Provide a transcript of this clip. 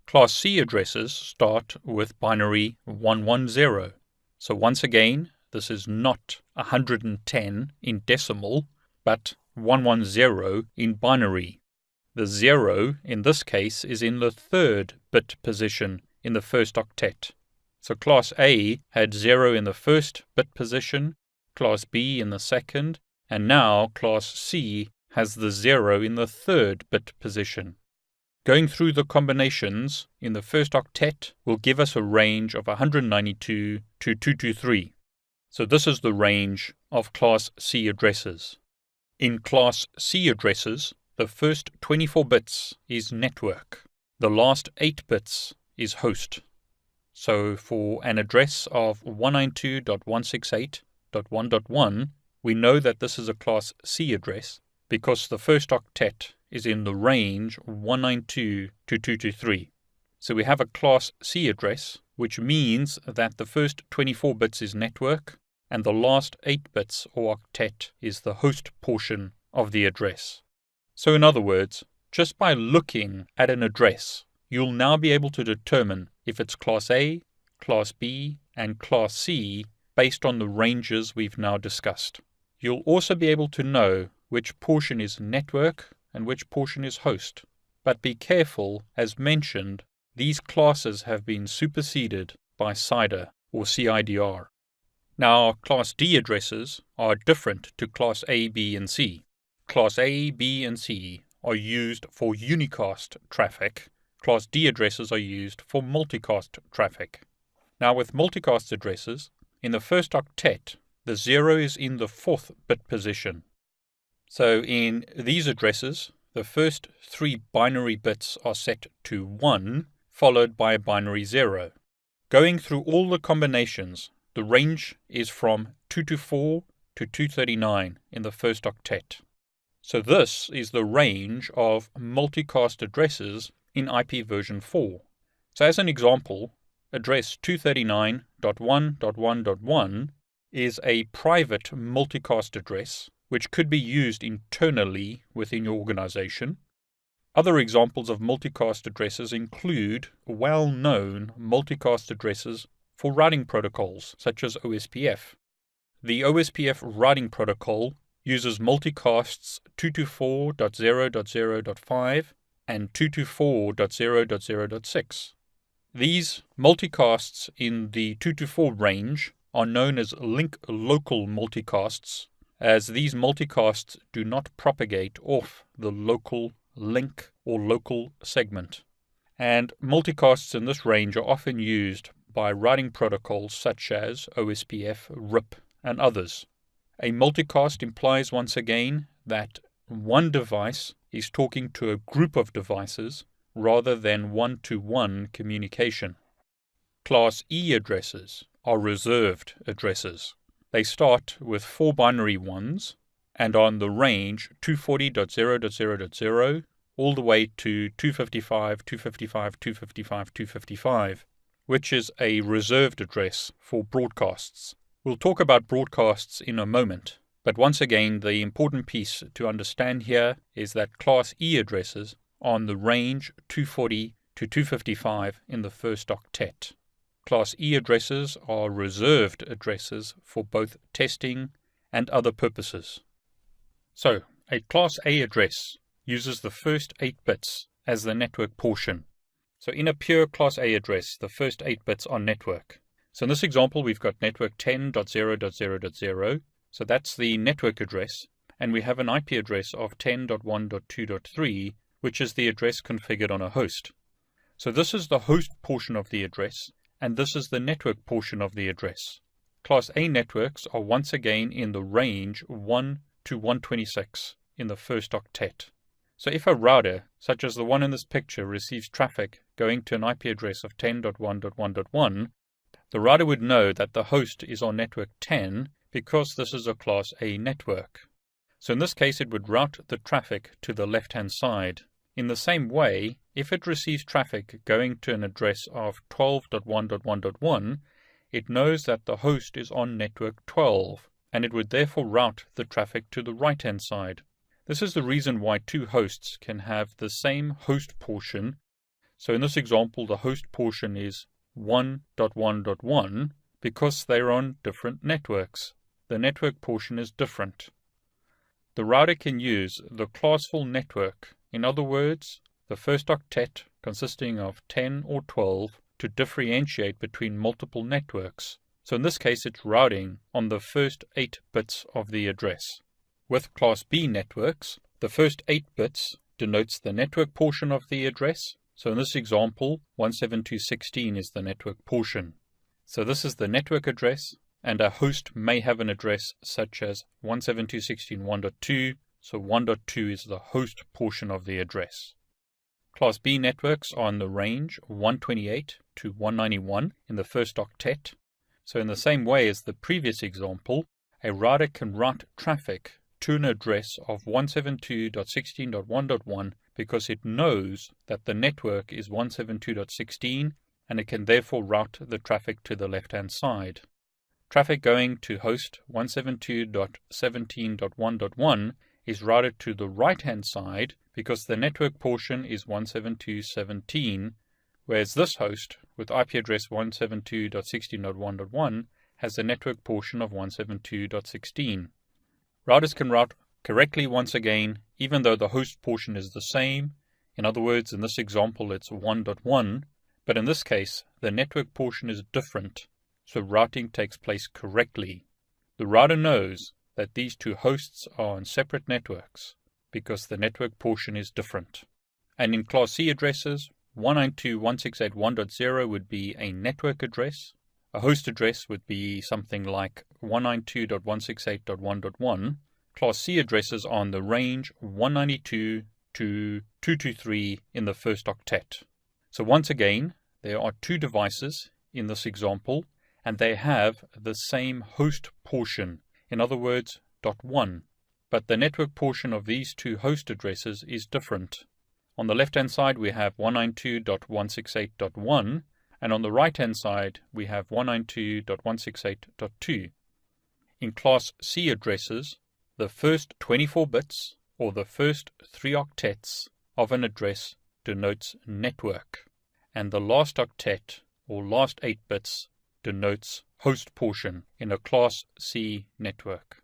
Class C addresses start with binary 110. So once again, this is not 110 in decimal, but 110 in binary. The 0 in this case is in the third bit position in the first octet. So Class A had 0 in the first bit position, Class B in the second, and now Class C has the 0 in the third bit position. Going through the combinations in the first octet will give us a range of 192 to 223. So this is the range of Class C addresses. In Class C addresses, the first 24 bits is network. The last 8 bits is host. So for an address of 192.168.1.1, we know that this is a Class C address because the first octet is in the range 192 to 223. So we have a Class C address, which means that the first 24 bits is network, and the last 8 bits or octet is the host portion of the address. So in other words, just by looking at an address, you'll now be able to determine if it's Class A, Class B, and Class C based on the ranges we've now discussed. You'll also be able to know which portion is network and which portion is host. But be careful, as mentioned, these classes have been superseded by CIDR or CIDR. Now, Class D addresses are different to Class A, B, and C. Class A, B, and C are used for unicast traffic. Class D addresses are used for multicast traffic. Now, with multicast addresses, in the first octet, the 0 is in the fourth bit position. So in these addresses, the first 3 binary bits are set to 1, followed by a binary 0. Going through all the combinations, the range is from 224 to 239 in the first octet. So this is the range of multicast addresses in IP version 4. So as an example, address 239.1.1.1 is a private multicast address which could be used internally within your organization. Other examples of multicast addresses include well-known multicast addresses for routing protocols, such as OSPF. The OSPF routing protocol uses multicasts 224.0.0.5 and 224.0.0.6. These multicasts in the 224 range are known as link local multicasts, as these multicasts do not propagate off the local link or local segment. And multicasts in this range are often used by routing protocols such as OSPF, RIP, and others. A multicast implies once again that one device is talking to a group of devices rather than one-to-one communication. Class E addresses are reserved addresses. They start with 4 binary ones and are on the range 240.0.0.0 all the way to 255, 255, 255, 255, which is a reserved address for broadcasts. We'll talk about broadcasts in a moment, but once again, the important piece to understand here is that Class E addresses are on the range 240 to 255 in the first octet. Class E addresses are reserved addresses for both testing and other purposes. So, a Class A address uses the first 8 bits as the network portion. So in a pure Class A address, the first 8 bits are network. So in this example, we've got network 10.0.0.0. So that's the network address. And we have an IP address of 10.1.2.3, which is the address configured on a host. So this is the host portion of the address, and this is the network portion of the address. Class A networks are once again in the range 1 to 126 in the first octet. So if a router, such as the one in this picture, receives traffic going to an IP address of 10.1.1.1, the router would know that the host is on network 10 because this is a Class A network. So in this case, it would route the traffic to the left-hand side. In the same way, if it receives traffic going to an address of 12.1.1.1, it knows that the host is on network 12, and it would therefore route the traffic to the right-hand side. This is the reason why 2 hosts can have the same host portion, So in this example, the host portion is 1.1.1 because they're on different networks. The network portion is different. The router can use the classful network, in other words, the first octet consisting of 10 or 12, to differentiate between multiple networks. So in this case, it's routing on the first 8 bits of the address. With Class B networks, the first 8 bits denotes the network portion of the address. So in this example, 172.16 is the network portion. So this is the network address, and a host may have an address such as 172.16.1.2, so 1.2 is the host portion of the address. Class B networks are in the range 128 to 191 in the first octet. So in the same way as the previous example, a router can route traffic to an address of 172.16.1.1 because it knows that the network is 172.16 and it can therefore route the traffic to the left-hand side. Traffic going to host 172.17.1.1 is routed to the right-hand side because the network portion is 172.17, whereas this host with IP address 172.16.1.1 has a network portion of 172.16. Routers can route correctly once again, even though the host portion is the same. In other words, in this example, it's 1.1, but in this case, the network portion is different, so routing takes place correctly. The router knows that these two hosts are on separate networks because the network portion is different. And in Class C addresses, 192.168.1.0 would be a network address. A host address would be something like 192.168.1.1. Class C addresses are in the range 192 to 223 in the first octet. So once again, there are two devices in this example, and they have the same host portion, in other words, .1. But the network portion of these two host addresses is different. On the left-hand side, we have 192.168.1, and on the right-hand side, we have 192.168.2. In Class C addresses, the first 24 bits, or the first 3 octets of an address denotes network, and the last octet, or last 8 bits, denotes host portion in a Class C network.